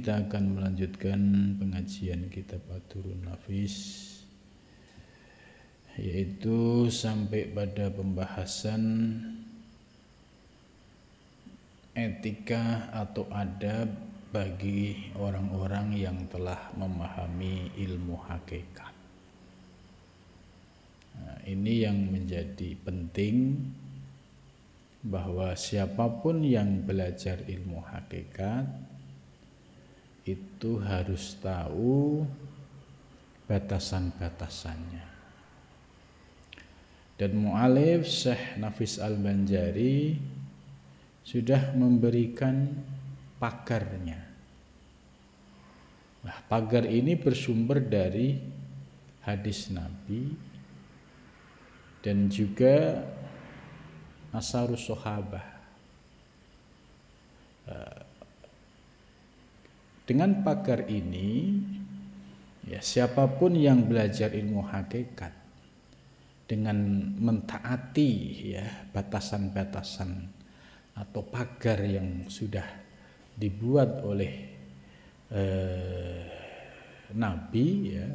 kita akan melanjutkan pengajian kitab Ad-Durrun Nafis, yaitu sampai pada pembahasan etika atau adab bagi orang-orang yang telah memahami ilmu hakikat. Nah, ini yang menjadi penting, bahwa siapapun yang belajar ilmu hakikat itu harus tahu batasan-batasannya. Dan mu'alif Syekh Nafis Al-Banjari sudah memberikan pagarnya. Nah, pagar ini bersumber dari hadis Nabi dan juga asarus sahabah. Dengan pagar ini, ya, siapapun yang belajar ilmu hakikat dengan mentaati ya batasan-batasan atau pagar yang sudah dibuat oleh Nabi, ya,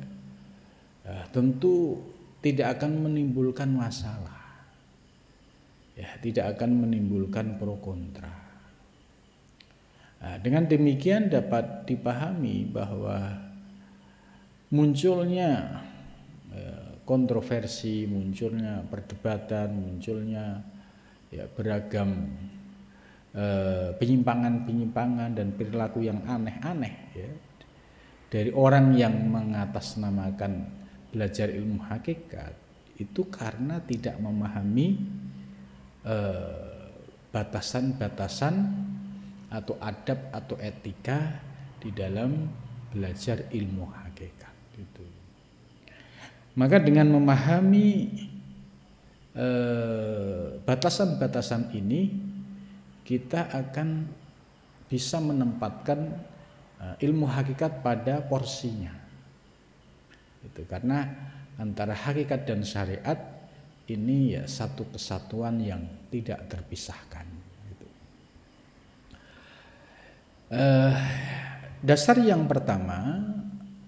tentu tidak akan menimbulkan masalah. Ya, tidak akan menimbulkan pro kontra. Nah, dengan demikian dapat dipahami bahwa munculnya kontroversi, munculnya perdebatan, munculnya ya beragam penyimpangan-penyimpangan dan perilaku yang aneh-aneh ya, dari orang yang mengatasnamakan belajar ilmu hakikat itu karena tidak memahami batasan-batasan atau adab atau etika di dalam belajar ilmu hakikat gitu. Maka dengan memahami batasan-batasan ini, kita akan bisa menempatkan ilmu hakikat pada porsinya. Itu karena antara hakikat dan syariat ini ya satu kesatuan yang tidak terpisahkan. Gitu. Dasar yang pertama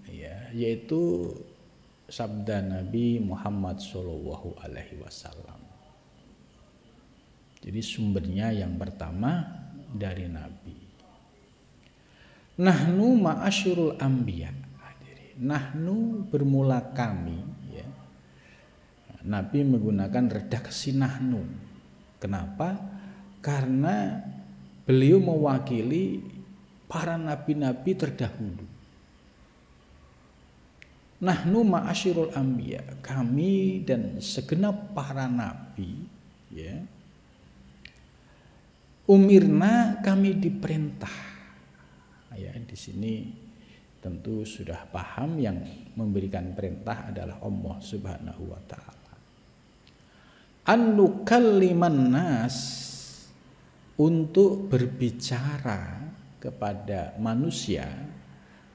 ya, yaitu sabda Nabi Muhammad SAW. Jadi sumbernya yang pertama dari Nabi. Nahnu ma'asyurul anbiya. Nahnu bermula kami. Nabi menggunakan redaksi nahnu. Kenapa? Karena beliau mewakili para nabi-nabi terdahulu. Nahnu ma'asyirul anbiya, kami dan segenap para nabi, ya. Umirna, kami diperintah. Ya, di sini tentu sudah paham yang memberikan perintah adalah Allah Subhanahu wa taala. An-nukalliman nas, untuk berbicara kepada manusia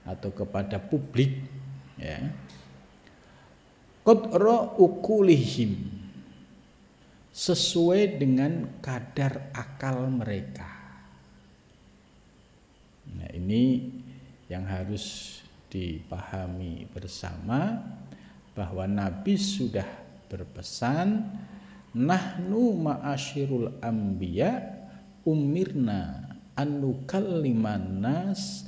atau kepada publik, ya, qadra ukulihim, sesuai dengan kadar akal mereka. Nah, ini yang harus dipahami bersama, bahwa Nabi sudah berpesan, nahnu ma'asyirul anbiya umirna an nukalliman nas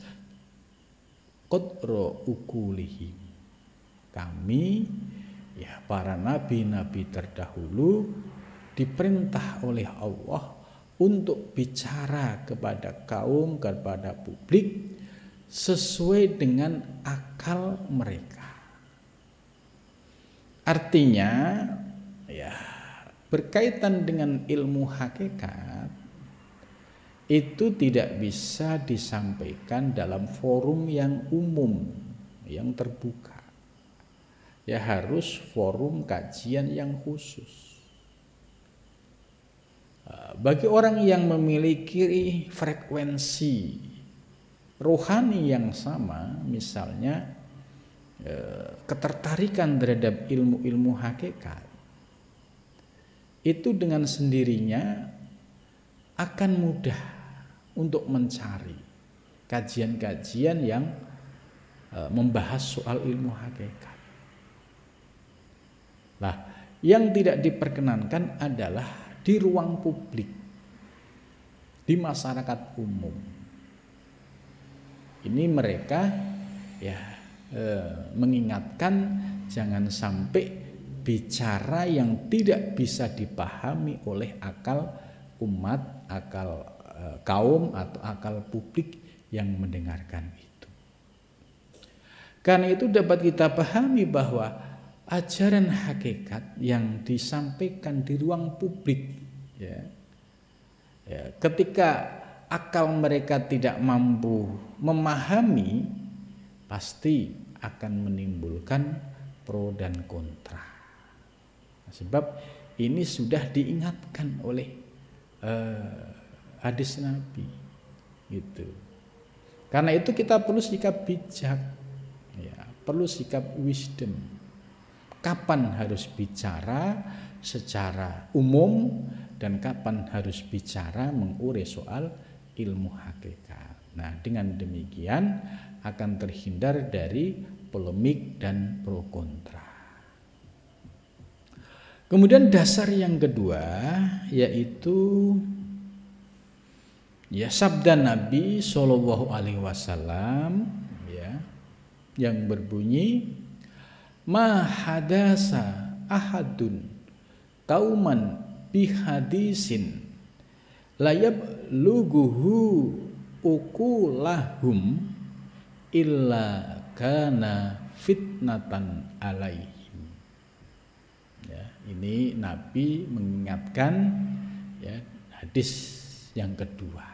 qadra ukulihim. Kami ya para nabi-nabi terdahulu diperintah oleh Allah untuk bicara kepada kaum, kepada publik sesuai dengan akal mereka. Artinya ya, berkaitan dengan ilmu hakikat itu tidak bisa disampaikan dalam forum yang umum, yang terbuka. Ya, harus forum kajian yang khusus. Bagi orang yang memiliki frekuensi rohani yang sama, misalnya ketertarikan terhadap ilmu-ilmu hakikat, itu dengan sendirinya akan mudah untuk mencari kajian-kajian yang membahas soal ilmu hakikat. Nah, yang tidak diperkenankan adalah di ruang publik, di masyarakat umum. Ini mereka mengingatkan jangan sampai bicara yang tidak bisa dipahami oleh akal umat, akal kaum atau akal publik yang mendengarkan itu. Karena itu dapat kita pahami bahwa ajaran hakikat yang disampaikan di ruang publik, ketika akal mereka tidak mampu memahami, pasti akan menimbulkan pro dan kontra. Sebab ini sudah diingatkan oleh hadis Nabi, gitu. Karena itu kita perlu sikap bijak, perlu sikap wisdom. Kapan harus bicara secara umum dan kapan harus bicara mengurai soal ilmu hakikat. Nah, dengan demikian akan terhindar dari polemik dan pro kontra. Kemudian dasar yang kedua yaitu sabda Nabi Shallallahu Alaihi Wasallam yang berbunyi, ma hadasa ahadun kauman bihadisin layab luguhu ukulahum illa kana fitnatan alaihim. Ini Nabi mengingatkan hadis yang kedua.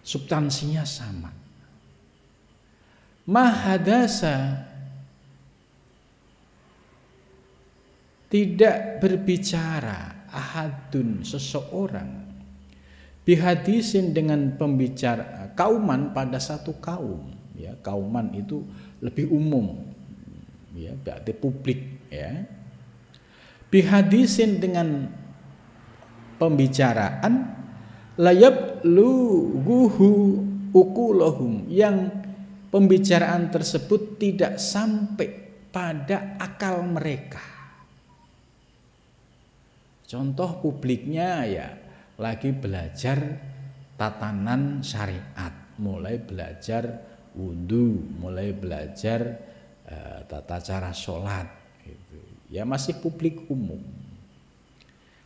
Substansinya sama. Mahadasa, tidak berbicara ahadun seseorang bihadisin dengan pembicara kauman pada satu kaum, kauman itu lebih umum, berarti publik, bihadisin dengan pembicaraan layab luguhu ukulahum, yang pembicaraan tersebut tidak sampai pada akal mereka. Contoh publiknya lagi belajar tatanan syariat, mulai belajar wudhu, mulai belajar tata cara sholat, gitu. Masih publik umum.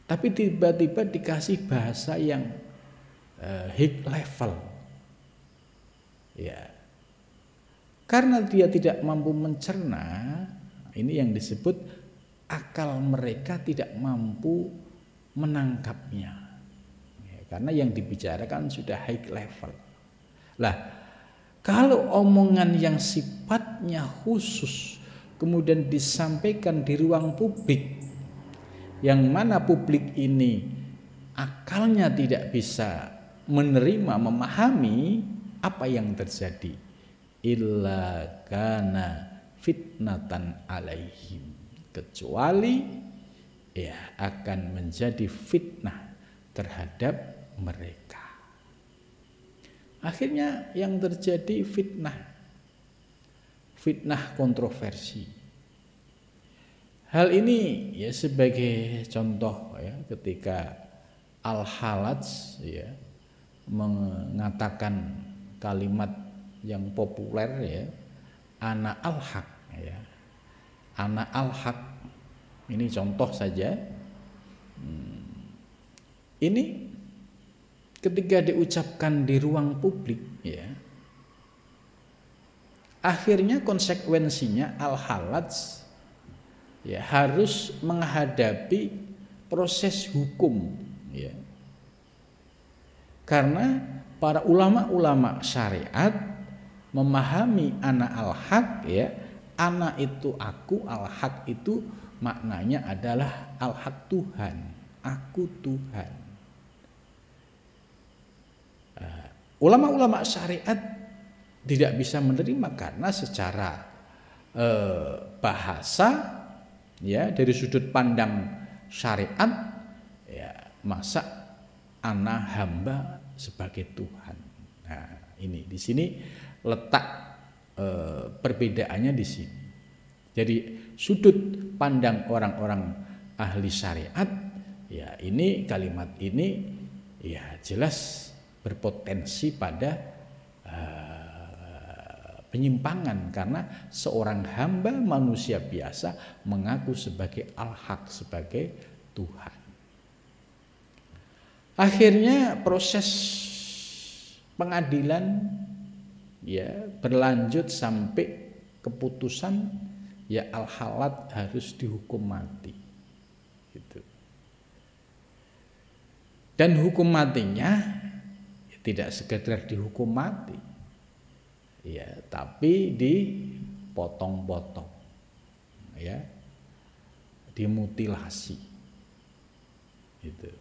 Tapi tiba-tiba dikasih bahasa yang high level, karena dia tidak mampu mencerna, ini yang disebut akal mereka tidak mampu menangkapnya, karena yang dibicarakan sudah high level. Lah, kalau omongan yang sifatnya khusus kemudian disampaikan di ruang publik, yang mana publik ini akalnya tidak bisa menerima, memahami, apa yang terjadi? Illa kana fitnatan alaihim, kecuali akan menjadi fitnah terhadap mereka. Akhirnya yang terjadi fitnah kontroversi. Hal ini sebagai contoh ketika Al-Halaj mengatakan kalimat yang populer, ana al-haq, ana al-haq. Ini contoh saja. Ini ketika diucapkan di ruang publik, akhirnya konsekuensinya Al-Halaj harus menghadapi proses hukum, karena para ulama-ulama syariat memahami ana al-haq, ana itu aku, al-haq itu maknanya adalah al-haq Tuhan, aku Tuhan. Ulama-ulama syariat tidak bisa menerima karena secara bahasa, dari sudut pandang syariat, masa ana hamba sebagai Tuhan. Nah, ini di sini letak perbedaannya di sini. Jadi sudut pandang orang-orang ahli syariat, ya ini kalimat ini ya jelas berpotensi pada penyimpangan, karena seorang hamba manusia biasa mengaku sebagai al-haq, sebagai Tuhan. Akhirnya proses pengadilan ya berlanjut sampai keputusan ya Al-Halat harus dihukum mati gitu. Dan hukum matinya ya, tidak sekedar dihukum mati ya, tapi dipotong-potong ya, dimutilasi gitu.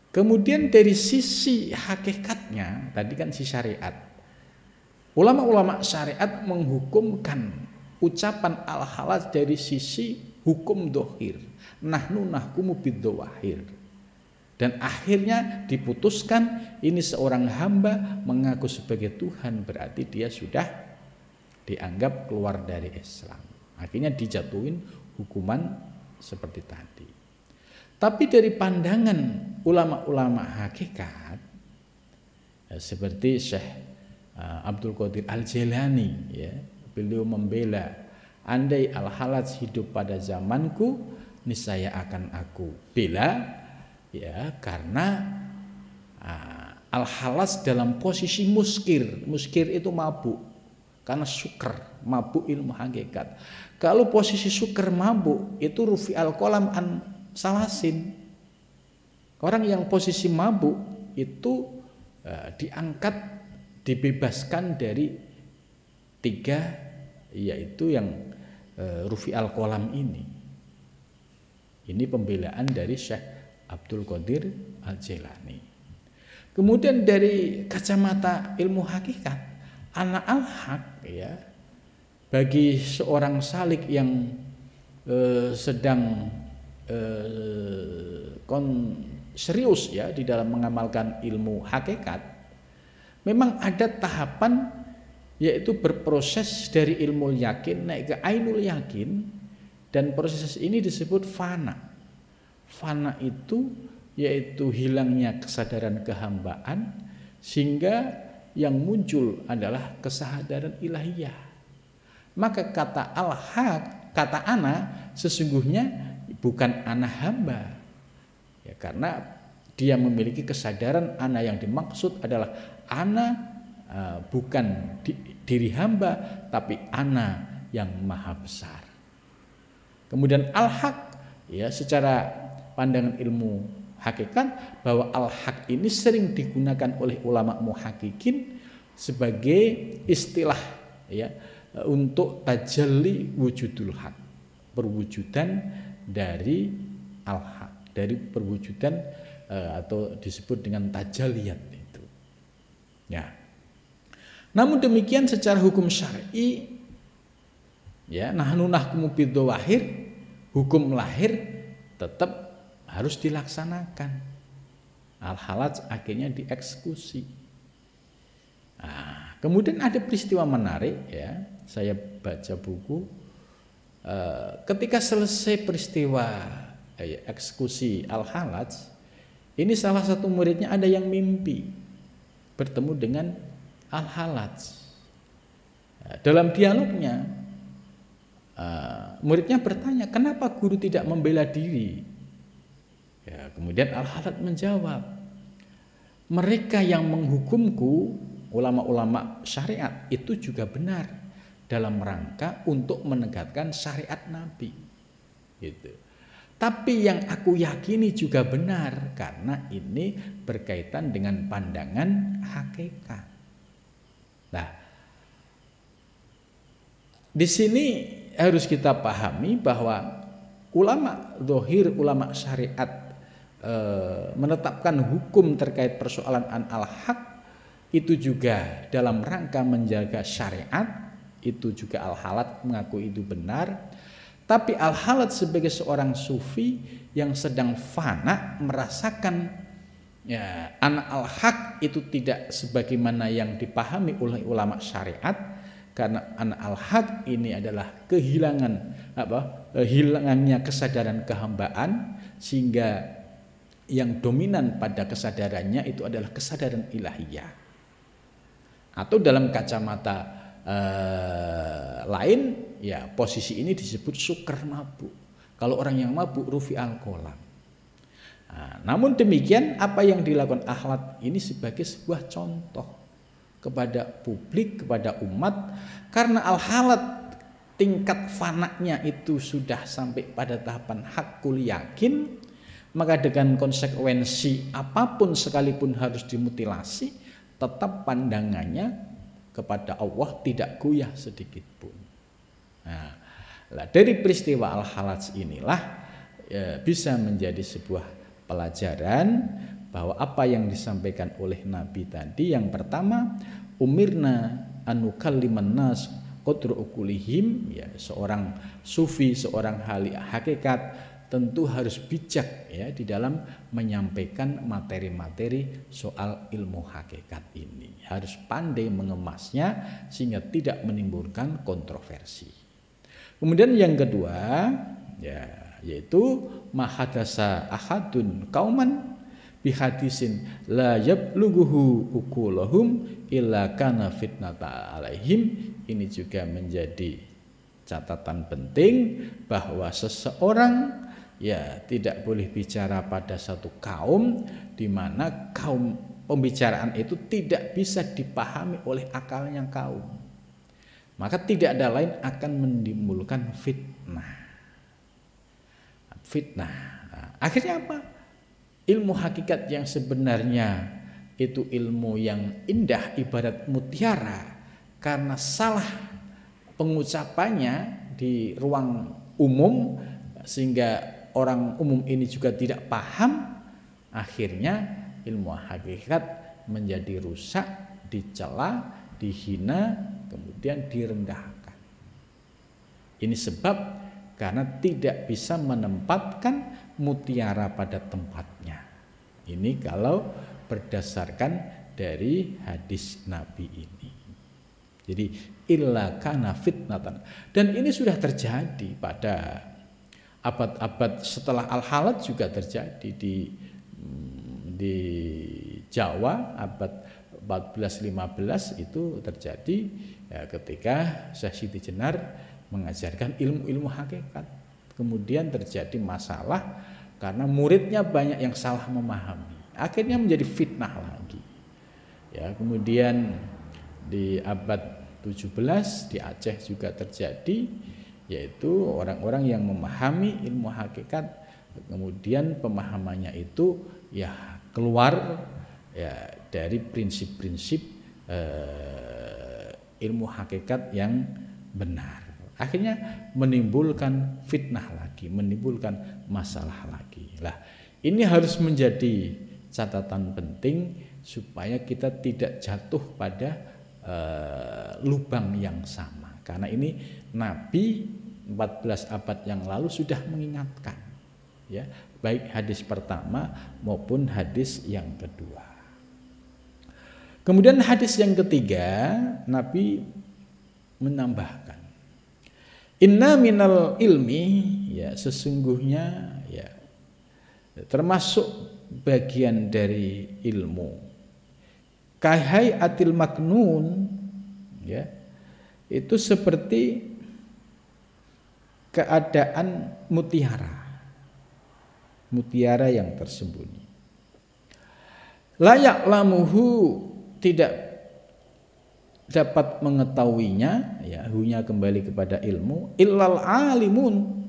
Kemudian dari sisi hakikatnya, tadi kan si syariat, ulama-ulama syariat menghukumkan ucapan al-halal dari sisi hukum dohir, nahnu nahkumu bidzawahir. Dan akhirnya diputuskan ini seorang hamba mengaku sebagai Tuhan, berarti dia sudah dianggap keluar dari Islam. Akhirnya dijatuhin hukuman seperti tadi. Tapi dari pandangan ulama-ulama hakikat seperti Syekh Abdul Qadir Al-Jailani ya, beliau membela, andai Al-Halaj hidup pada zamanku niscaya akan aku bela ya, karena Al-Halaj dalam posisi muskir. Muskir itu mabuk karena syukur, mabuk ilmu hakikat. Kalau posisi syukur mabuk itu rufi al-qalam an salasin. Orang yang posisi mabuk itu diangkat, dibebaskan dari 3, yaitu yang rufi al-qalam ini. Ini pembelaan dari Syekh Abdul Qadir Al-Jailani. Kemudian dari kacamata ilmu hakikat, anak al-haq ya, bagi seorang salik yang sedang serius ya di dalam mengamalkan ilmu hakikat, memang ada tahapan, yaitu berproses dari ilmu yakin naik ke ainul yakin, dan proses ini disebut fana. Fana itu yaitu hilangnya kesadaran kehambaan, sehingga yang muncul adalah kesadaran ilahiyah. Maka kata al-haq, kata ana, sesungguhnya bukan ana hamba ya, karena dia memiliki kesadaran ana yang dimaksud adalah ana bukan diri hamba, tapi ana yang maha besar. Kemudian al-haq ya, secara pandangan ilmu hakikat, bahwa al-haq ini sering digunakan oleh ulama muhakkikin sebagai istilah ya, untuk tajalli wujudul haq, perwujudan dari al-haq, dari perwujudan atau disebut dengan tajalliyat itu. Ya. Namun demikian secara hukum syar'i ya, nahnu nahkumu bidzawahir, hukum lahir tetap harus dilaksanakan. Al-halaj akhirnya dieksekusi. Nah, kemudian ada peristiwa menarik ya, saya baca buku ketika selesai peristiwa eksekusi al-halaj, ini salah satu muridnya ada yang mimpi bertemu dengan al-halaj. Dalam dialognya muridnya bertanya, kenapa guru tidak membela diri? Ya, kemudian al-halaj menjawab, mereka yang menghukumku, ulama-ulama syariat, itu juga benar dalam rangka untuk menegakkan syariat Nabi gitu. Tapi yang aku yakini juga benar karena ini berkaitan dengan pandangan hakikat. Nah, di sini harus kita pahami bahwa ulama zahir, ulama syariat menetapkan hukum terkait persoalan al-haq itu juga dalam rangka menjaga syariat. Itu juga al-halaj mengaku itu benar. Tapi al-halaj sebagai seorang sufi yang sedang fana, merasakan Ya, anak al-haq itu tidak sebagaimana yang dipahami oleh ulama syariat, karena anak al-haq ini adalah hilangnya kesadaran kehambaan, sehingga yang dominan pada kesadarannya itu adalah kesadaran ilahiyah. Atau dalam kacamata lain, ya posisi ini disebut sukar mabuk. Kalau orang yang mabuk rufi al-qalam. Nah, namun demikian apa yang dilakukan Akhlad ini sebagai sebuah contoh kepada publik, kepada umat, karena al-halad tingkat fanaknya itu sudah sampai pada tahapan hakul yakin, maka dengan konsekuensi apapun sekalipun harus dimutilasi, tetap pandangannya kepada Allah tidak goyah sedikit pun. Nah, dari peristiwa al-halad inilah bisa menjadi sebuah pelajaran bahwa apa yang disampaikan oleh Nabi tadi, yang pertama, umirna anukalliman nas qadru ukulihim, ya seorang sufi, seorang ahli hakikat tentu harus bijak ya di dalam menyampaikan materi-materi soal ilmu hakikat ini. Harus pandai mengemasnya sehingga tidak menimbulkan kontroversi. Kemudian yang kedua, ya yaitu mahadasa ahadun kauman bihadisin la yablughuhu ukulahum illa kana fitnata alaihim. Ini juga menjadi catatan penting bahwa seseorang ya tidak boleh bicara pada satu kaum di mana kaum pembicaraan itu tidak bisa dipahami oleh akalnya kaum, maka tidak ada lain akan menimbulkan fitnah. Nah, akhirnya apa? Ilmu hakikat yang sebenarnya itu ilmu yang indah ibarat mutiara, karena salah pengucapannya di ruang umum sehingga orang umum ini juga tidak paham, akhirnya ilmu hakikat menjadi rusak, dicela, dihina, kemudian direndahkan. Ini sebab karena tidak bisa menempatkan mutiara pada tempatnya. Ini kalau berdasarkan dari hadis Nabi ini. Jadi illa kana fitnatan. Dan ini sudah terjadi pada abad-abad setelah al-halad, juga terjadi di Jawa abad 14-15 itu terjadi ya, ketika Syekh Siti Jenar mengajarkan ilmu-ilmu hakikat. Kemudian terjadi masalah karena muridnya banyak yang salah memahami. Akhirnya menjadi fitnah lagi. Ya, kemudian di abad 17 di Aceh juga terjadi, yaitu orang-orang yang memahami ilmu hakikat, kemudian pemahamannya itu ya keluar ya dari prinsip-prinsip ilmu hakikat yang benar. Akhirnya menimbulkan fitnah lagi, menimbulkan masalah lagi. Lah, ini harus menjadi catatan penting supaya kita tidak jatuh pada lubang yang sama. Karena ini Nabi 14 abad yang lalu sudah mengingatkan, ya, baik hadis pertama maupun hadis yang kedua. Kemudian hadis yang ketiga, Nabi menambahkan, inna minal ilmi, ya sesungguhnya ya termasuk bagian dari ilmu, kahai atil maknun, ya itu seperti keadaan mutiara yang tersembunyi. Layak lamuhu, tidak dapat mengetahuinya, ya hunya kembali kepada ilmu, illal alimun,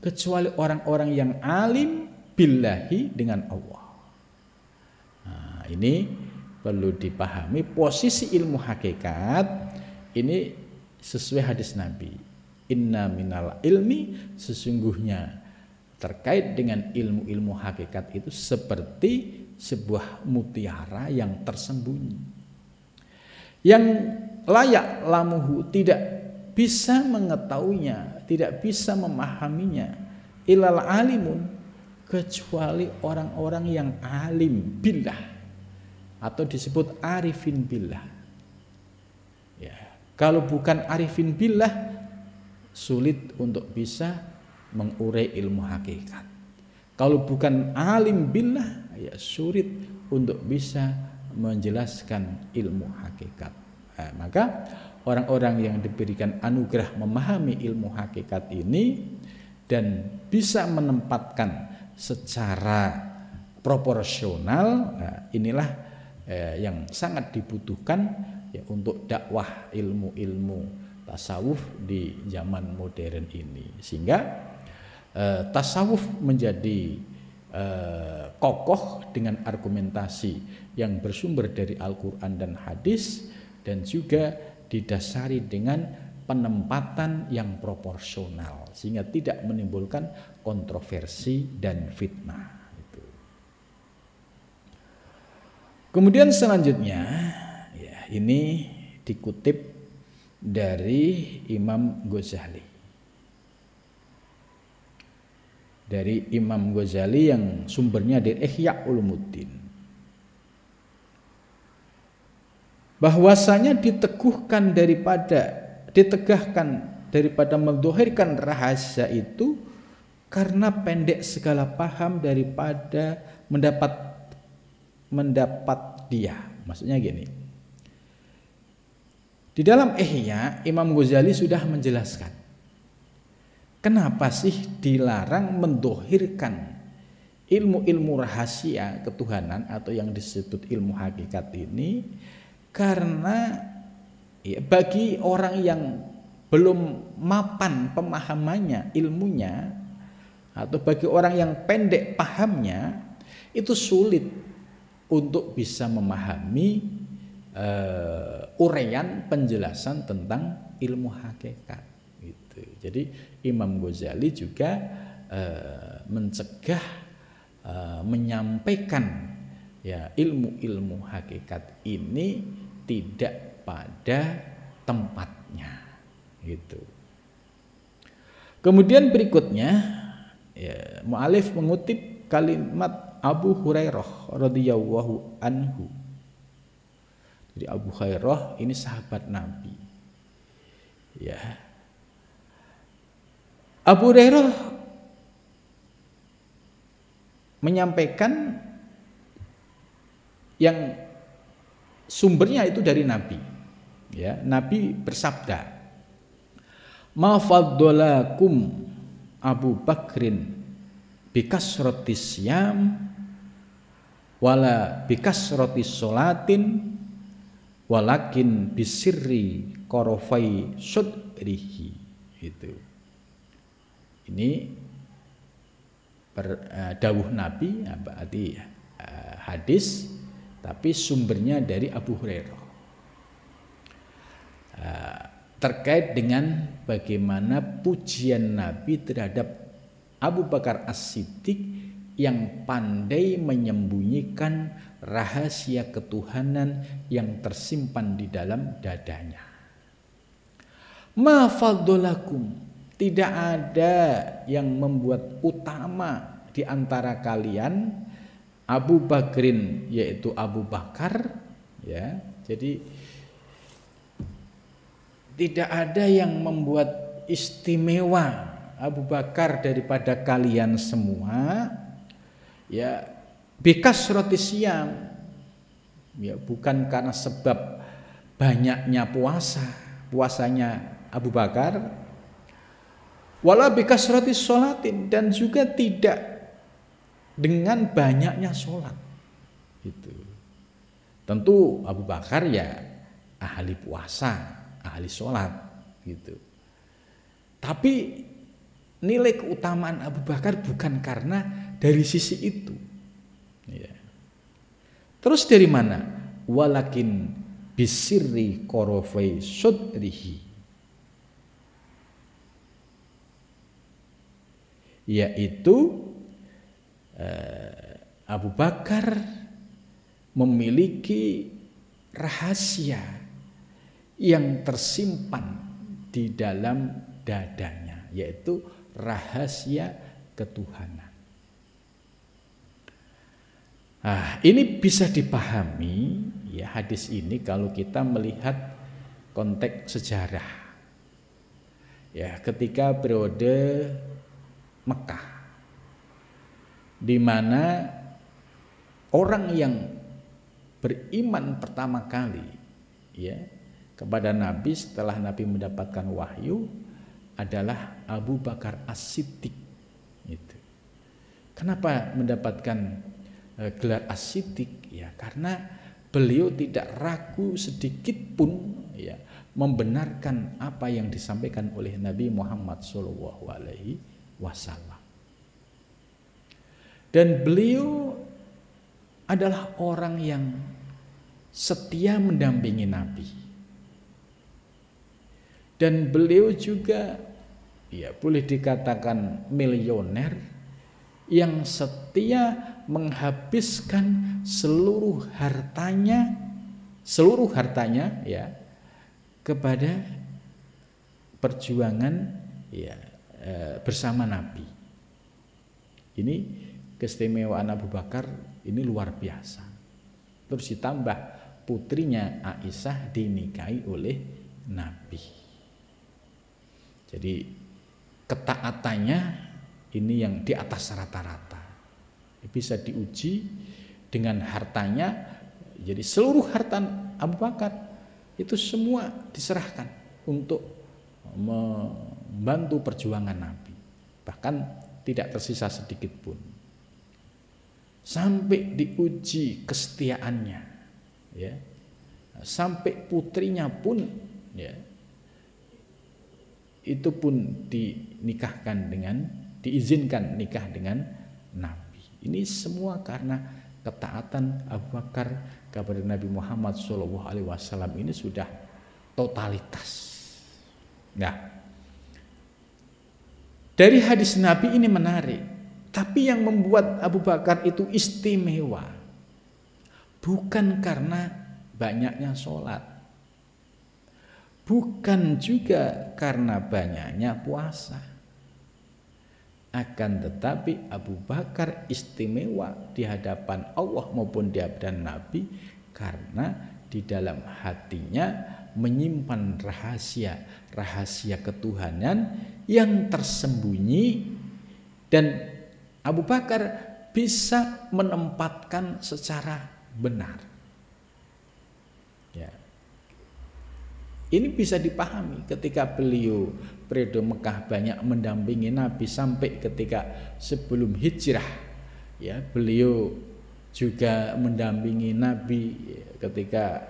kecuali orang-orang yang alim billahi, dengan Allah. Nah, ini perlu dipahami posisi ilmu hakikat ini sesuai hadis Nabi. Inna minal ilmi, sesungguhnya terkait dengan ilmu-ilmu hakikat itu seperti sebuah mutiara yang tersembunyi, yang layak lamuhu, tidak bisa mengetahuinya, tidak bisa memahaminya, ilal alimun, kecuali orang-orang yang alim billah atau disebut arifin billah. Ya, kalau bukan arifin billah sulit untuk bisa mengurai ilmu hakikat. Kalau bukan alim billah ya sulit untuk bisa menjelaskan ilmu hakikat. Nah, maka orang-orang yang diberikan anugerah memahami ilmu hakikat ini dan bisa menempatkan secara proporsional, nah inilah yang sangat dibutuhkan ya untuk dakwah ilmu-ilmu tasawuf di zaman modern ini, sehingga tasawuf menjadi kokoh dengan argumentasi yang bersumber dari Al-Quran dan hadis, dan juga didasari dengan penempatan yang proporsional sehingga tidak menimbulkan kontroversi dan fitnah. Kemudian selanjutnya ya, ini dikutip dari Imam Ghazali. Dari Imam Ghazali yang sumbernya dari Ihya Ulumuddin. Bahwasanya ditegahkan daripada mendohirkan rahasia itu karena pendek segala paham daripada mendapat dia. Maksudnya gini, di dalam Ihya Imam Ghazali sudah menjelaskan kenapa sih dilarang mendohirkan ilmu-ilmu rahasia ketuhanan atau yang disebut ilmu hakikat ini. Karena ya, bagi orang yang belum mapan pemahamannya, ilmunya, atau bagi orang yang pendek pahamnya, itu sulit untuk bisa memahami uraian penjelasan tentang ilmu hakikat. Gitu. Jadi Imam Ghazali juga mencegah menyampaikan ya ilmu-ilmu hakikat ini tidak pada tempatnya, gitu. Kemudian berikutnya ya, mu'alif mengutip kalimat Abu Hurairah radhiyallahu anhu. Jadi Abu Hurairah ini sahabat Nabi. Ya. Abu Hurairah menyampaikan yang sumbernya itu dari Nabi. Ya, Nabi bersabda, "Ma faddalakum Abu Bakrin bikasrotis syam wala bikasrotis sholatin walakin bisirri korofai sudrihi." Itu. Ini dawuh Nabi, berarti hadis, tapi sumbernya dari Abu Hurairah. Terkait dengan bagaimana pujian Nabi terhadap Abu Bakar As-Siddiq yang pandai menyembunyikan rahasia ketuhanan yang tersimpan di dalam dadanya. Ma faddalakum, tidak ada yang membuat utama di antara kalian Abu Bakrin, yaitu Abu Bakar, ya. Jadi tidak ada yang membuat istimewa Abu Bakar daripada kalian semua, ya, bikasroti syam, ya, bukan karena sebab banyaknya puasanya Abu Bakar, wala bikasroti sholatin, dan juga tidak dengan banyaknya sholat. Gitu. Tentu Abu Bakar ya ahli puasa, ahli sholat, gitu. Tapi nilai keutamaan Abu Bakar bukan karena dari sisi itu. Ya. Terus dari mana? Walakin bisirri korofai sudrihi, yaitu Abu Bakar memiliki rahasia yang tersimpan di dalam dadanya, yaitu rahasia ketuhanan. Ini bisa dipahami ya hadis ini kalau kita melihat konteks sejarah. Ya, ketika periode Mekah, di mana orang yang beriman pertama kali ya kepada Nabi setelah Nabi mendapatkan wahyu adalah Abu Bakar As-Siddiq. Itu. Kenapa mendapatkan gelar As-Siddiq? Ya, karena beliau tidak ragu sedikit pun ya membenarkan apa yang disampaikan oleh Nabi Muhammad SAW. Dan beliau adalah orang yang setia mendampingi Nabi. Dan beliau juga ya boleh dikatakan miliuner yang setia menghabiskan seluruh hartanya ya kepada perjuangan ya bersama Nabi. Ini keistimewaan Abu Bakar ini luar biasa. Terus ditambah putrinya Aisyah dinikahi oleh Nabi. Jadi ketaatannya ini yang di atas rata-rata. Bisa diuji dengan hartanya. Jadi seluruh harta Abu Bakar itu semua diserahkan untuk membantu perjuangan Nabi. Bahkan tidak tersisa sedikit pun. Sampai diuji kesetiaannya, ya. Sampai putrinya pun, ya, itu pun diizinkan nikah dengan Nabi. Ini semua karena ketaatan Abu Bakar kepada Nabi Muhammad SAW ini sudah totalitas. Nah, dari hadis Nabi ini menarik. Tapi yang membuat Abu Bakar itu istimewa bukan karena banyaknya sholat, bukan juga karena banyaknya puasa. Akan tetapi Abu Bakar istimewa di hadapan Allah maupun di hadapan Nabi karena di dalam hatinya menyimpan rahasia ketuhanan yang tersembunyi, dan Abu Bakar bisa menempatkan secara benar. Ya. Ini bisa dipahami ketika beliau periode Mekah banyak mendampingi Nabi sampai ketika sebelum hijrah. Ya, beliau juga mendampingi Nabi ketika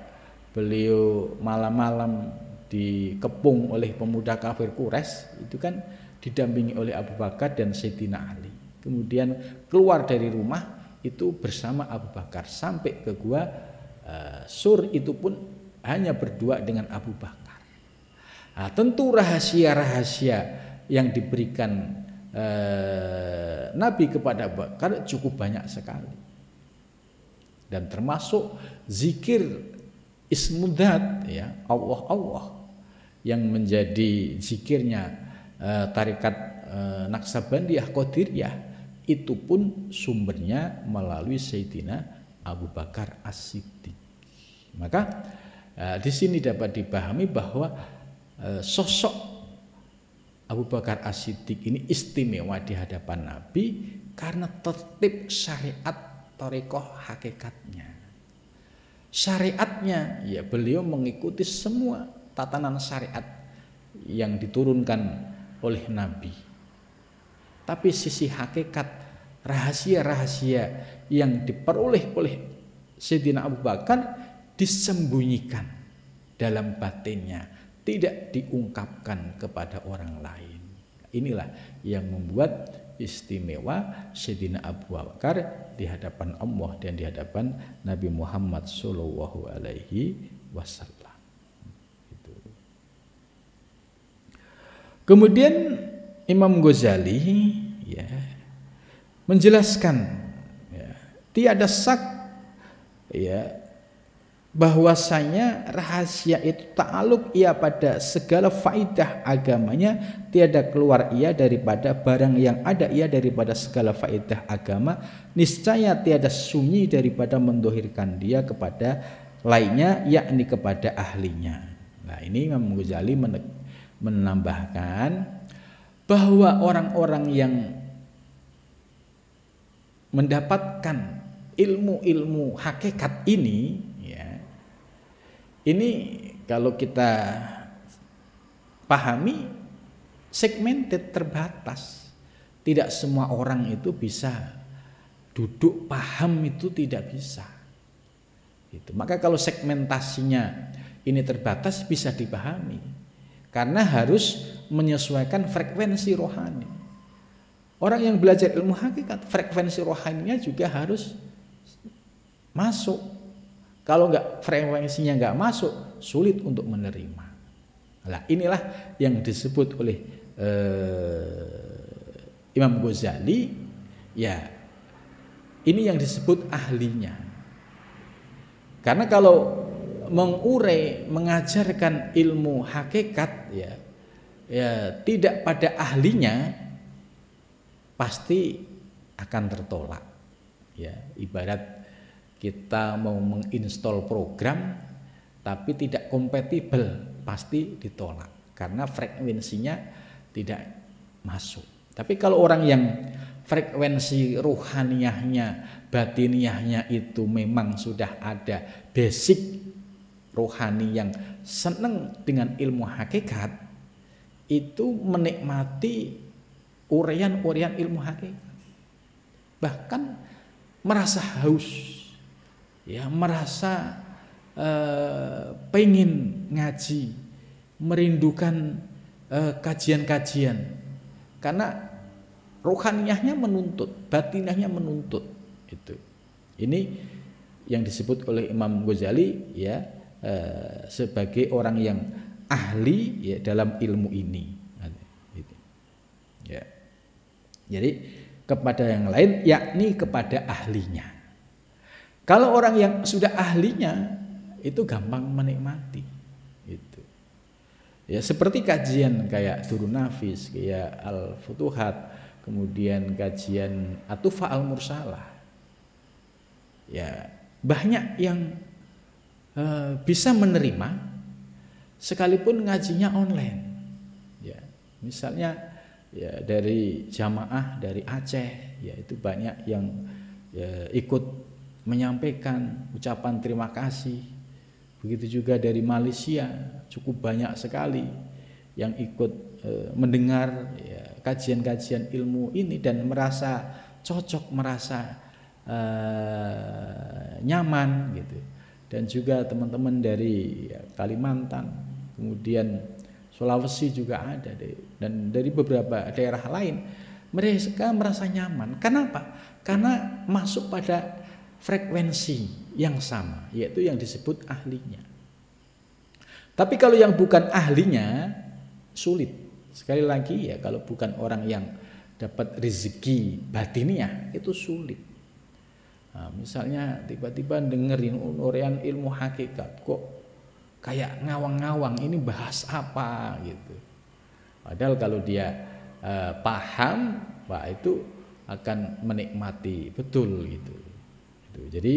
beliau malam-malam dikepung oleh pemuda kafir Quraisy, itu kan didampingi oleh Abu Bakar dan Sayyidina Ali. Kemudian keluar dari rumah itu bersama Abu Bakar sampai ke gua Sur, itu pun hanya berdua dengan Abu Bakar. Tentu rahasia-rahasia yang diberikan Nabi kepada Abu Bakar cukup banyak sekali, dan termasuk zikir Ismudzat, ya, Allah yang menjadi zikirnya tarikat Naqsabandiyah Qadiriyah, itu pun sumbernya melalui Sayyidina Abu Bakar As-Siddiq. Maka di sini dapat dipahami bahwa sosok Abu Bakar As-Siddiq ini istimewa di hadapan Nabi karena tertib syariat thariqah hakikatnya. Syariatnya, ya, beliau mengikuti semua tatanan syariat yang diturunkan oleh Nabi. Tapi sisi hakikat, rahasia-rahasia yang diperoleh oleh Sayyidina Abu Bakar disembunyikan dalam batinnya, tidak diungkapkan kepada orang lain. Inilah yang membuat istimewa Sayyidina Abu Bakar di hadapan Allah dan di hadapan Nabi Muhammad SAW. Kemudian Imam Ghazali, ya, menjelaskan, ya, tiada sak, ya, bahwasanya rahasia itu ta'aluk ia pada segala faidah agamanya, tiada keluar ia daripada barang yang ada ia daripada segala faidah agama, niscaya tiada sunyi daripada mendohirkan dia kepada lainnya, yakni kepada ahlinya. Nah, ini Imam Ghazali menambahkan bahwa orang-orang yang mendapatkan ilmu-ilmu hakikat ini, ini kalau kita pahami segmented, terbatas. Tidak semua orang itu bisa duduk paham, itu tidak bisa. Gitu. Maka kalau segmentasinya ini terbatas bisa dipahami. Karena harus menyesuaikan frekuensi rohani. Orang yang belajar ilmu hakikat, frekuensi rohaninya juga harus masuk. Kalau frekuensinya nggak masuk, sulit untuk menerima. Nah, inilah yang disebut oleh Imam Ghazali, ya ini yang disebut ahlinya. Karena kalau mengajarkan ilmu hakikat, ya tidak pada ahlinya, pasti akan tertolak. Ya, ibarat kita mau menginstal program tapi tidak kompatibel, pasti ditolak karena frekuensinya tidak masuk. Tapi kalau orang yang frekuensi ruhaniyahnya, batiniahnya itu memang sudah ada basic rohani yang senang dengan ilmu hakikat, itu menikmati uraian-uraian ilmu hakikat, bahkan merasa haus, ya merasa pengen ngaji, merindukan kajian-kajian, karena rohaniyahnya menuntut, batinahnya menuntut. Itu ini yang disebut oleh Imam Ghazali, ya sebagai orang yang ahli, ya dalam ilmu ini. Ya. Jadi kepada yang lain, yakni kepada ahlinya. Kalau orang yang sudah ahlinya itu gampang menikmati. Itu. Ya seperti kajian kayak Durun Nafis, kayak Al-Futuhat, kemudian kajian Atufa Al-Mursalah. Ya banyak yang bisa menerima sekalipun ngajinya online. Ya misalnya ya dari jamaah dari Aceh, ya itu banyak yang ikut menyampaikan ucapan terima kasih. Begitu juga dari Malaysia, cukup banyak sekali yang ikut mendengar kajian-kajian ilmu ini dan merasa cocok, merasa nyaman gitu. Dan juga teman-teman dari Kalimantan, kemudian Sulawesi juga ada, dan dari beberapa daerah lain, mereka merasa nyaman. Kenapa? Karena masuk pada frekuensi yang sama, yaitu yang disebut ahlinya. Tapi kalau yang bukan ahlinya, sulit. Sekali lagi ya, kalau bukan orang yang dapat rezeki batiniah, itu sulit. Nah, misalnya tiba-tiba dengerin uraian ilmu hakikat, kok kayak ngawang-ngawang, ini bahas apa gitu. Padahal kalau dia paham, wah itu akan menikmati betul gitu. Jadi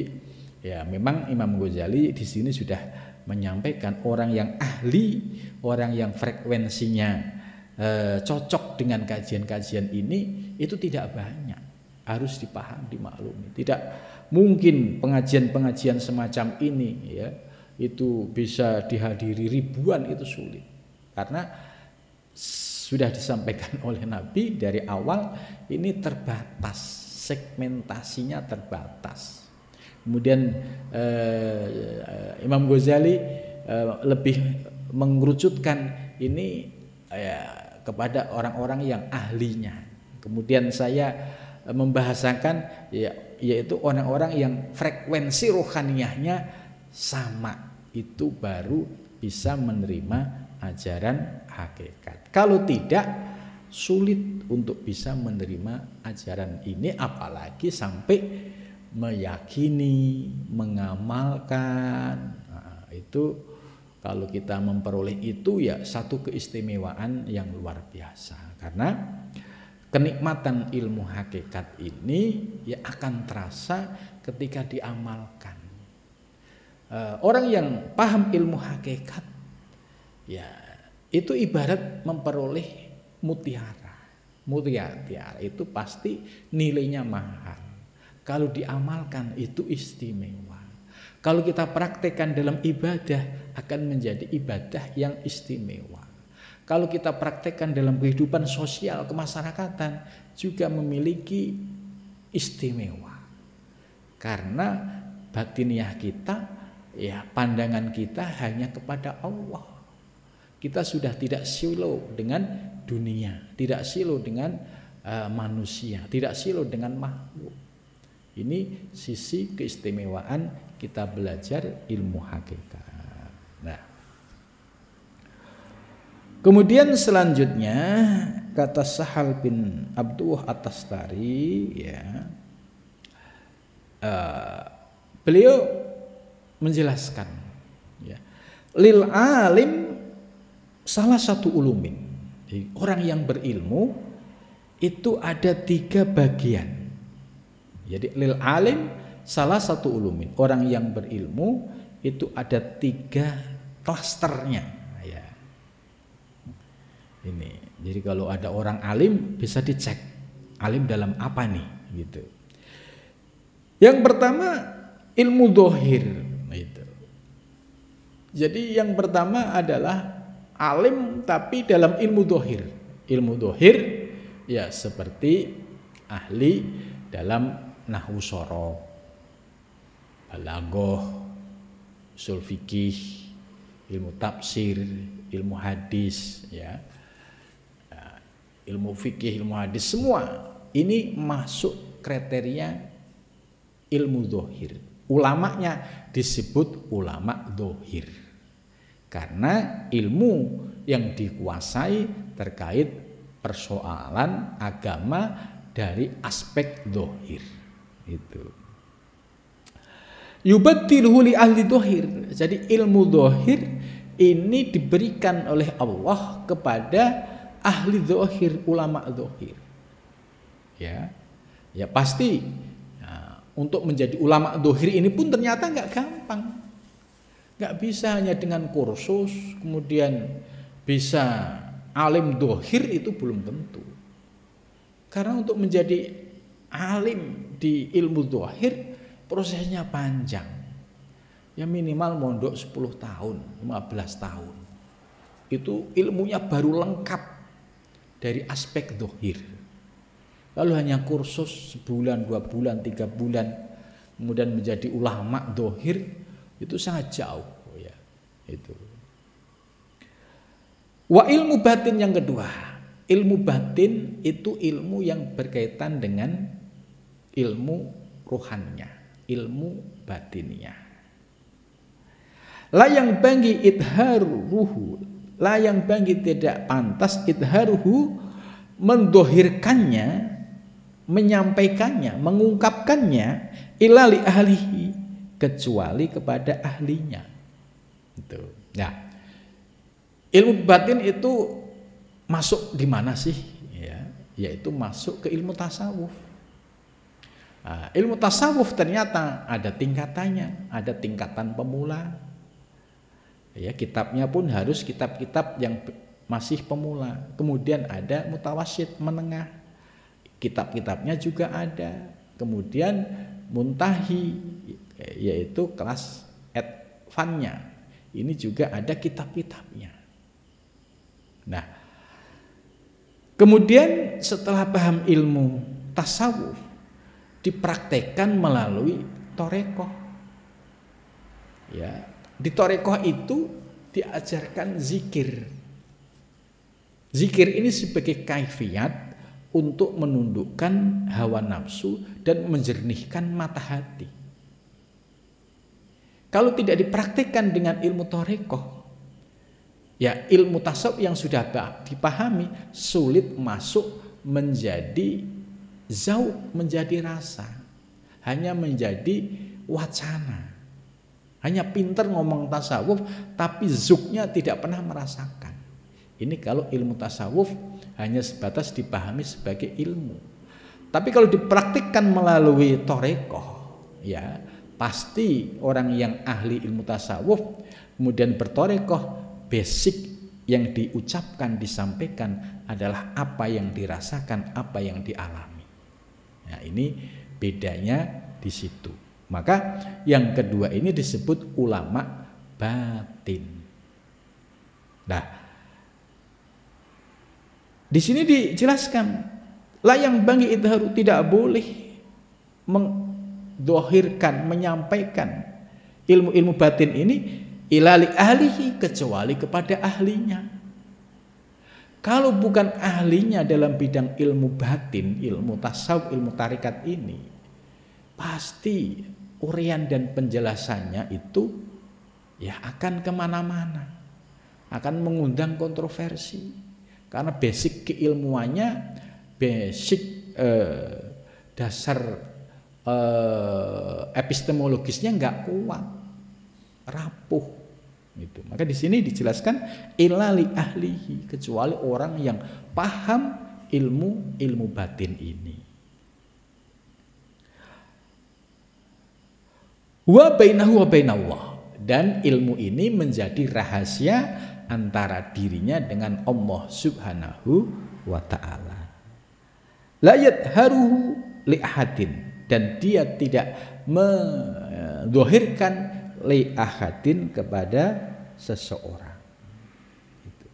ya memang Imam Ghazali di sini sudah menyampaikan orang yang ahli, orang yang frekuensinya cocok dengan kajian-kajian ini itu tidak banyak, harus dipahami, dimaklumi. Tidak mungkin pengajian-pengajian semacam ini ya itu bisa dihadiri ribuan, itu sulit. Karena sudah disampaikan oleh Nabi dari awal, ini terbatas, segmentasinya terbatas. Kemudian Imam Ghazali lebih mengerucutkan ini kepada orang-orang yang ahlinya. Kemudian saya membahasakan yaitu orang-orang yang frekuensi rohaniyahnya sama, itu baru bisa menerima ajaran hakikat. Kalau tidak, sulit untuk bisa menerima ajaran ini, apalagi sampai meyakini, mengamalkan. itu kalau kita memperoleh itu ya satu keistimewaan yang luar biasa, karena kenikmatan ilmu hakikat ini ya akan terasa ketika diamalkan. Orang yang paham ilmu hakikat ya itu ibarat memperoleh mutiara. Mutiara itu pasti nilainya mahal. Kalau diamalkan itu istimewa. Kalau kita praktekkan dalam ibadah akan menjadi ibadah yang istimewa. Kalau kita praktekkan dalam kehidupan sosial kemasyarakatan juga memiliki istimewa. Karena batiniah kita, ya pandangan kita hanya kepada Allah. Kita sudah tidak silau dengan dunia, tidak silau dengan manusia, tidak silau dengan makhluk. Ini sisi keistimewaan kita belajar ilmu hakikat. Nah, kemudian selanjutnya kata Sahal bin Abdullah At-Tastari, ya, beliau menjelaskan, ya, lil alim salah satu ulumin. Jadi, orang yang berilmu itu ada 3 bagian. Jadi lil alim salah satu ulumin, orang yang berilmu itu ada 3 klasternya. Ya. Ini, jadi kalau ada orang alim bisa dicek alim dalam apa nih, gitu. Yang pertama ilmu dohir, itu. Jadi yang pertama adalah alim tapi dalam ilmu dohir. Ilmu dohir ya seperti ahli dalam nahwu sorof, balaghah, usul fikih, ilmu tafsir, ilmu hadis, ya, ilmu fikih, ilmu hadis, semua ini masuk kriteria ilmu dohir. Ulamanya disebut ulama dohir karena ilmu yang dikuasai terkait persoalan agama dari aspek dohir. Itu yubattiluhu li ahli dohir. Jadi ilmu dohir ini diberikan oleh Allah kepada ahli dohir, ulama dohir. Ya, ya pasti. Nah, untuk menjadi ulama dohir ini pun ternyata nggak gampang. Nggak bisa hanya dengan kursus kemudian bisa alim dohir, itu belum tentu. Karena untuk menjadi alim di ilmu dohir prosesnya panjang. Ya minimal mondok 10 tahun, 15 tahun. Itu ilmunya baru lengkap dari aspek dohir. Lalu hanya kursus sebulan, 2 bulan, 3 bulan, kemudian menjadi ulama dohir, itu sangat jauh, ya. Itu. Wa ilmu batin yang kedua. Ilmu batin itu ilmu yang berkaitan dengan ilmu ruhannya, ilmu batinnya. La yang banggi idharuhu, la yang banggi tidak pantas idharuhu, mendohirkannya, menyampaikannya, mengungkapkannya illa li ahlihi, kecuali kepada ahlinya. Itu. Nah, ilmu batin itu masuk di mana sih? Ya, yaitu masuk ke ilmu tasawuf. Nah, ilmu tasawuf ternyata ada tingkatannya, ada tingkatan pemula. Ya, kitabnya pun harus kitab-kitab yang masih pemula. Kemudian ada mutawasyid, menengah. Kitab-kitabnya juga ada. Kemudian muntahi, yaitu kelas advance-nya. Ini juga ada kitab-kitabnya. Nah, kemudian setelah paham ilmu tasawuf dipraktekkan melalui torekoh. Ya, di torekoh itu diajarkan zikir. Zikir ini sebagai kaifiat untuk menundukkan hawa nafsu dan menjernihkan mata hati. Kalau tidak dipraktekkan dengan ilmu torekoh, ya ilmu tasawuf yang sudah dipahami sulit masuk menjadi zauq, menjadi rasa, hanya menjadi wacana. Hanya pinter ngomong tasawuf tapi zuknya tidak pernah merasakan. Ini kalau ilmu tasawuf hanya sebatas dipahami sebagai ilmu. Tapi kalau dipraktikkan melalui thariqah, ya pasti orang yang ahli ilmu tasawuf kemudian berthariqah, basic yang diucapkan, disampaikan adalah apa yang dirasakan, apa yang dialami. Nah, ini bedanya di situ. Maka yang kedua ini disebut ulama batin. Nah, di sini dijelaskan la yang bagi idharu, tidak boleh mengdohirkan, menyampaikan ilmu-ilmu batin ini ilali ahlihi, kecuali kepada ahlinya. Kalau bukan ahlinya dalam bidang ilmu batin, ilmu tasawuf, ilmu tarikat ini, pasti uraian dan penjelasannya itu ya akan kemana-mana, akan mengundang kontroversi, karena basic keilmuannya, basic dasar epistemologisnya nggak kuat, rapuh gitu. Maka di sini dijelaskan ilali ahlihi, kecuali orang yang paham ilmu batin ini. Wa bainahu wa bainallah, dan ilmu ini menjadi rahasia antara dirinya dengan Allah Subhanahu wa ta'ala. La yadharuhu li ahadin, dan dia tidak mendohirkan li ahadin kepada seseorang. Itu.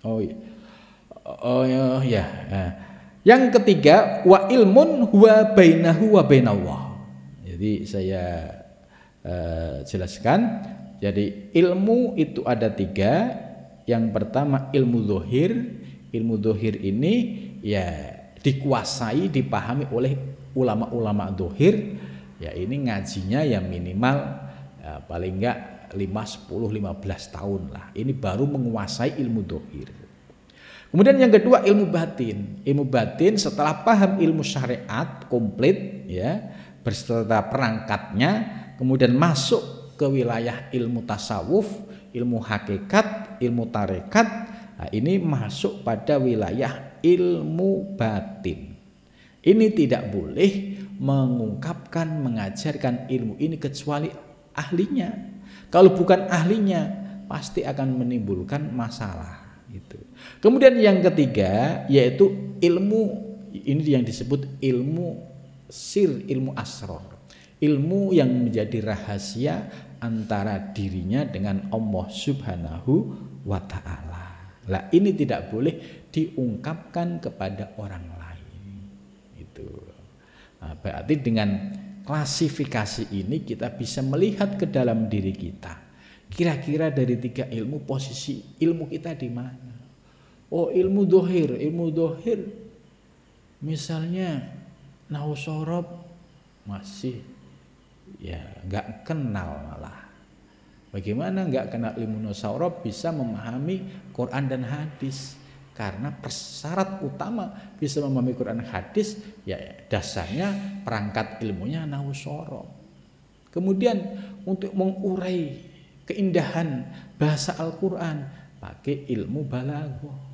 Oh ya. Yang ketiga, wa ilmun huwa bainahu wa bainallah. Jadi saya jelaskan. Jadi ilmu itu ada 3. Yang pertama ilmu zahir. Ilmu zahir ini ya dikuasai, dipahami oleh ulama-ulama zahir. Ya ini ngajinya ya minimal ya, paling enggak 5, 10, 15 tahun lah. Ini baru menguasai ilmu zahir. Kemudian yang kedua ilmu batin. Ilmu batin setelah paham ilmu syariat komplit ya, berserta perangkatnya, kemudian masuk ke wilayah ilmu tasawuf, ilmu hakikat, ilmu tarekat. Nah, ini masuk pada wilayah ilmu batin. Ini tidak boleh mengungkapkan, mengajarkan ilmu ini kecuali ahlinya. Kalau bukan ahlinya pasti akan menimbulkan masalah. Gitu. Kemudian yang ketiga yaitu ilmu ini yang disebut ilmu sir, ilmu asrar, ilmu yang menjadi rahasia antara dirinya dengan Allah Subhanahu wa ta'ala. Lah ini tidak boleh diungkapkan kepada orang lain. Itu. Nah, berarti dengan klasifikasi ini kita bisa melihat ke dalam diri kita. Kira-kira dari 3 ilmu, posisi ilmu kita di mana? Oh, ilmu dohir misalnya nahwu shorob masih ya nggak kenal malah. Bagaimana nggak kenal ilmu nahwu shorob bisa memahami Quran dan hadis? Karena persyarat utama bisa memahami Quran dan hadis ya dasarnya perangkat ilmunya nahwu shorob. Kemudian untuk mengurai keindahan bahasa Al-Quran pakai ilmu balaghah.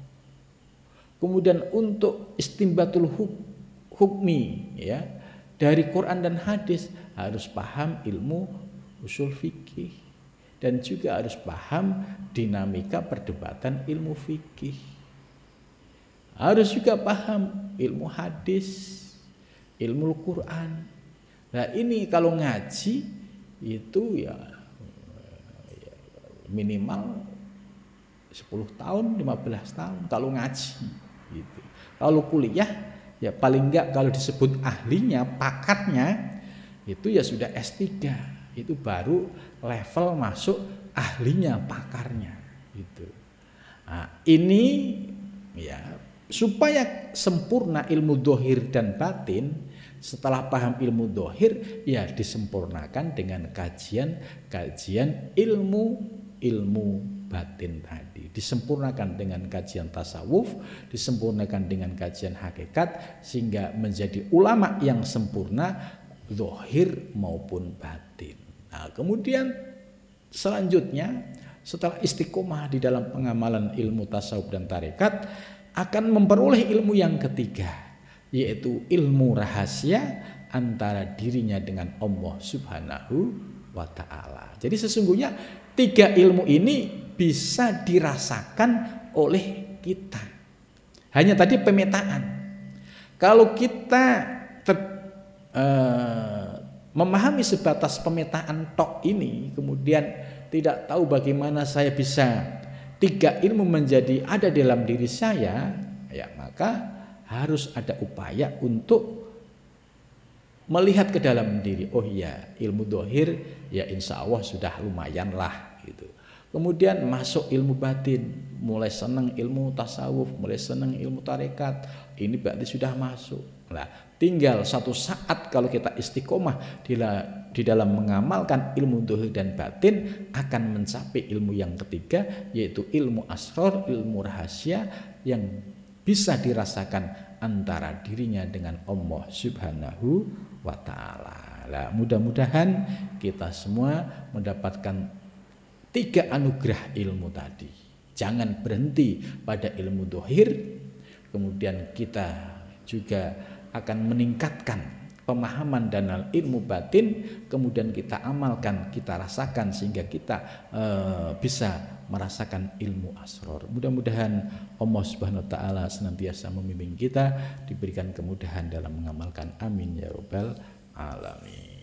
Kemudian untuk istinbatul hukmi ya dari Quran dan hadis harus paham ilmu usul fikih dan juga harus paham dinamika perdebatan ilmu fikih. Harus juga paham ilmu hadis, ilmu Quran. Nah ini kalau ngaji itu ya minimal 10 tahun, 15 tahun kalau ngaji gitu. Kalau kuliah ya paling enggak kalau disebut ahlinya, pakarnya itu ya sudah S3. Itu baru level masuk ahlinya, pakarnya gitu. Nah, ini ya supaya sempurna ilmu dohir dan batin, setelah paham ilmu dohir ya disempurnakan dengan kajian ilmu batin tadi, disempurnakan dengan kajian tasawuf, disempurnakan dengan kajian hakikat, sehingga menjadi ulama yang sempurna, zahir maupun batin. Nah, kemudian selanjutnya setelah istiqomah di dalam pengamalan ilmu tasawuf dan tarekat, akan memperoleh ilmu yang ketiga, yaitu ilmu rahasia antara dirinya dengan Allah Subhanahu wa ta'ala. Jadi sesungguhnya 3 ilmu ini bisa dirasakan oleh kita. Hanya tadi pemetaan. Kalau kita memahami sebatas pemetaan tok ini, kemudian tidak tahu bagaimana saya bisa 3 ilmu menjadi ada dalam diri saya, ya maka harus ada upaya untuk melihat ke dalam diri. Oh iya, ilmu dohir ya insya Allah sudah lumayan lah gitu. Kemudian masuk ilmu batin, mulai senang ilmu tasawuf, mulai senang ilmu tarekat, ini berarti sudah masuk. Nah, tinggal satu saat kalau kita istiqomah di dalam mengamalkan ilmu dohir dan batin, akan mencapai ilmu yang ketiga, yaitu ilmu asror, ilmu rahasia yang bisa dirasakan antara dirinya dengan Allah Subhanahu wa ta'ala. Nah, mudah-mudahan kita semua mendapatkan 3 anugerah ilmu tadi. Jangan berhenti pada ilmu dohir, kemudian kita juga akan meningkatkan pemahaman dan ilmu batin, kemudian kita amalkan, kita rasakan sehingga kita bisa merasakan ilmu asror. Mudah-mudahan Allah Subhanahu wa ta'ala senantiasa membimbing kita, diberikan kemudahan dalam mengamalkan. Amin ya rabbal alamin.